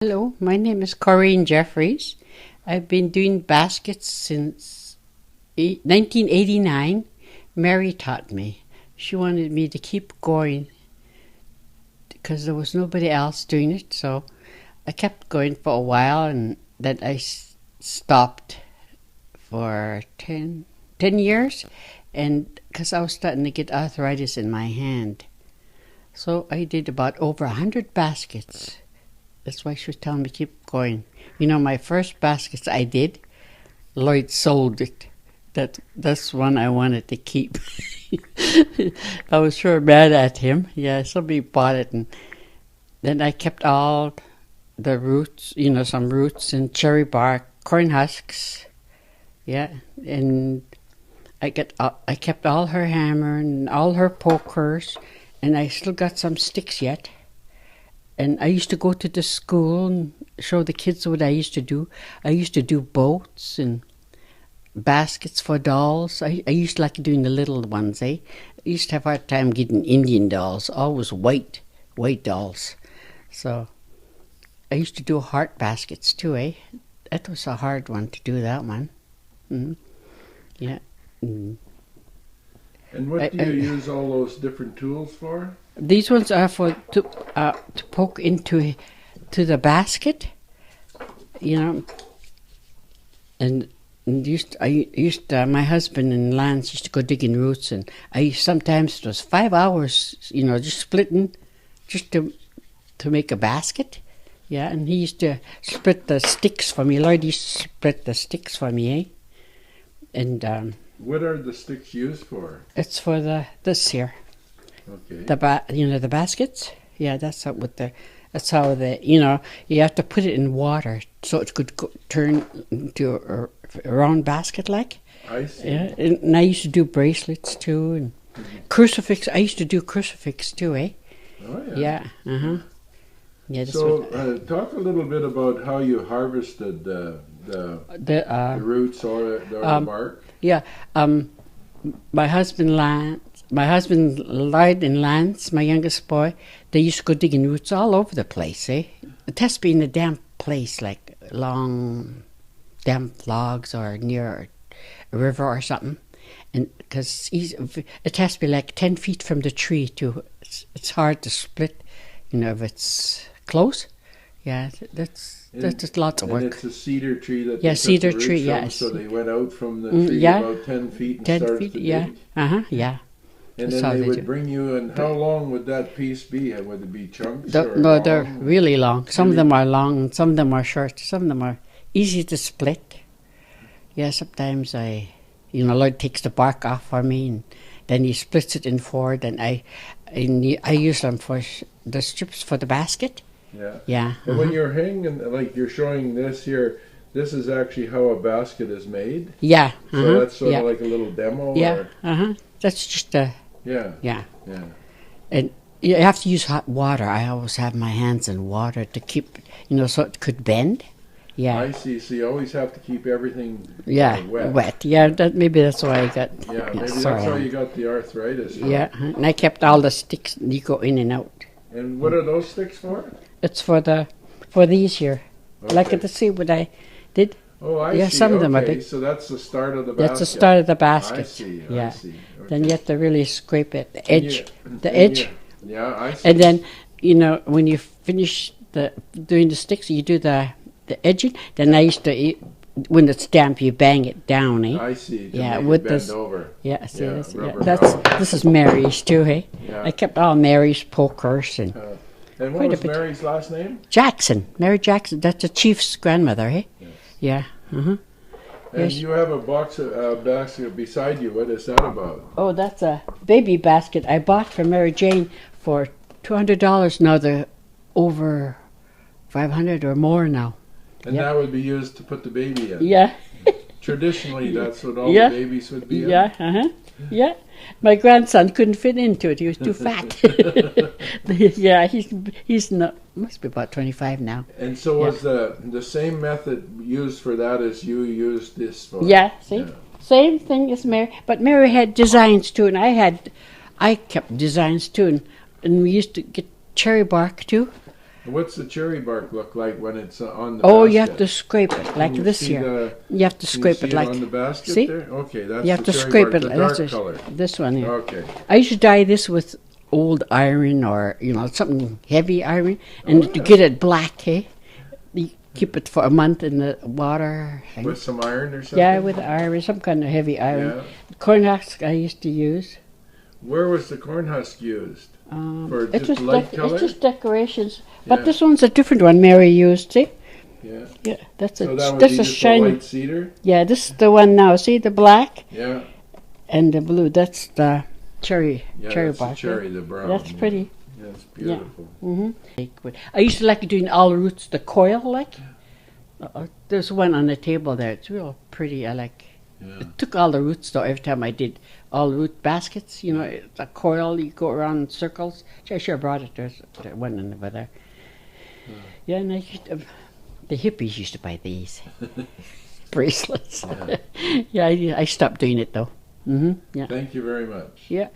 Hello, my name is Corrine Jeffries. I've been doing baskets since 1989. Mary taught me. She wanted me to keep going because there was nobody else doing it, so I kept going for a while and then I stopped for 10 years, and because I was starting to get arthritis in my hand. So I did about over 100 baskets. That's why she was telling me keep going. You know, my first baskets I did, Lloyd sold it. That's one I wanted to keep. I was sure mad at him. Yeah, somebody bought it, and then I kept all the roots. You know, some roots and cherry bark, corn husks. Yeah, and I kept all her hammer and all her pokers, and I still got some sticks yet. And I used to go to the school and show the kids what I used to do. I used to do boats and baskets for dolls. I used to like doing the little ones, eh? I used to have a hard time getting Indian dolls, always white dolls. So I used to do heart baskets too, eh? That was a hard one to do, that one. Mm-hmm. Yeah. Mm. And what do you use all those different tools for? These ones are for to poke into the basket, you know. And my husband and Lance used to go digging roots, and sometimes it was 5 hours, you know, just splitting, just to make a basket. Yeah, and he used to split the sticks for me. Lloyd used to split the sticks for me, eh? And what are the sticks used for? It's for this here. Okay. The baskets. Yeah, that's how you know, you have to put it in water so it could turn into a round basket like. I see. Yeah, and I used to do bracelets too, and crucifix. I used to do crucifix too, eh? Oh yeah. Yeah. Yeah. So talk a little bit about how you harvested the roots or the bark. Yeah. My husband Lloyd and Lance, my youngest boy, they used to go digging roots all over the place, eh? It has to be in a damp place, like long damp logs or near a river or something. And because it has to be like 10 feet from the tree too. It's hard to split, you know, if it's close. Yeah, that's just lots of work. And it's a cedar tree that yeah, they cedar took the tree. roots Yeah, from, so they went out from the tree yeah, about 10 feet and 10 started feet. to Yeah, dig. Yeah. And That's then they would bring you, and how long would that piece be? Would it be chunks? No, long? they're really long. Some of them are long, and some of them are short. Some of them are easy to split. Yeah, sometimes Lloyd takes the bark off for me, and then he splits it in four. Then I use them for the strips for the basket. Yeah. Yeah. And when you're hanging, like you're showing this here, this is actually how a basket is made. Yeah. So that's sort of like a little demo. Yeah. That's just a. Yeah. Yeah. Yeah. And you have to use hot water. I always have my hands in water to keep, so it could bend. Yeah. I see. So you always have to keep everything wet. Yeah, maybe that's why I got. Yeah, maybe that's how you got the arthritis. Yeah, and I kept all the sticks. You go in and out. And what are those sticks for? It's for these here. Okay. Like to see what I did. Oh, I see. Yeah, some of them are big. So that's the start of the basket. That's the start of the basket. I see. Yeah. I see. Okay. Then you have to really scrape it, the edge. Yeah, I see. And then, when you finish doing the sticks, you do the edging. Then I used to, when it's damp, you bang it down, eh? I see. Yeah, with this. Bend over. Yeah, see this. Yeah, this is Mary's too, hey? Yeah. I kept all Mary's pokers and. And what was Mary's last name? Jackson. Mary Jackson. That's the chief's grandmother, hey? Yes. Yeah. And yes. you have a basket beside you. What is that about? Oh, that's a baby basket I bought for Mary Jane for $200. Now they're over $500 or more now. And that would be used to put the baby in. Yeah. Traditionally, that's what all the babies would be in. Yeah. Yeah. My grandson couldn't fit into it. He was too fat. Yeah, he's not. Must be about 25 now. And so was the same method used for that as you used this for? Yeah. See, same thing as Mary, but Mary had designs too, and I kept designs too, and we used to get cherry bark too. What's the cherry bark look like when it's on the Oh, basket? you have to scrape it like this here. You have to scrape it like. On the basket see? there? Okay, that's you have the to cherry scrape bark, it. the dark That's color. this one here. Okay. I used to dye this with old iron or something heavy iron, and to get it black, hey, you keep it for a month in the water. With some iron or something? Yeah, with iron, some kind of heavy iron. Yeah. Corn husk I used to use. Where was the corn husk used? For It's just light color? It's just decorations. But Yeah. this one's a different one Mary used, see? Yeah. Yeah, that's So that would that's be a just shiny. a white cedar? Yeah, this is the one now. See the black Yeah. and the blue. That's the cherry Yeah, cherry that's bark. the cherry, the brown. That's pretty. Yeah, it's beautiful. I used to like doing all roots, the coil like. There's one on the table there. It's real pretty. I like. Yeah. It took all the roots though. Every time I did all root baskets, it's a coil. You go around in circles. I sure brought it. There's one over there. Yeah, and the hippies used to buy these bracelets. Yeah. Yeah, I stopped doing it though. Yeah. Thank you very much. Yeah.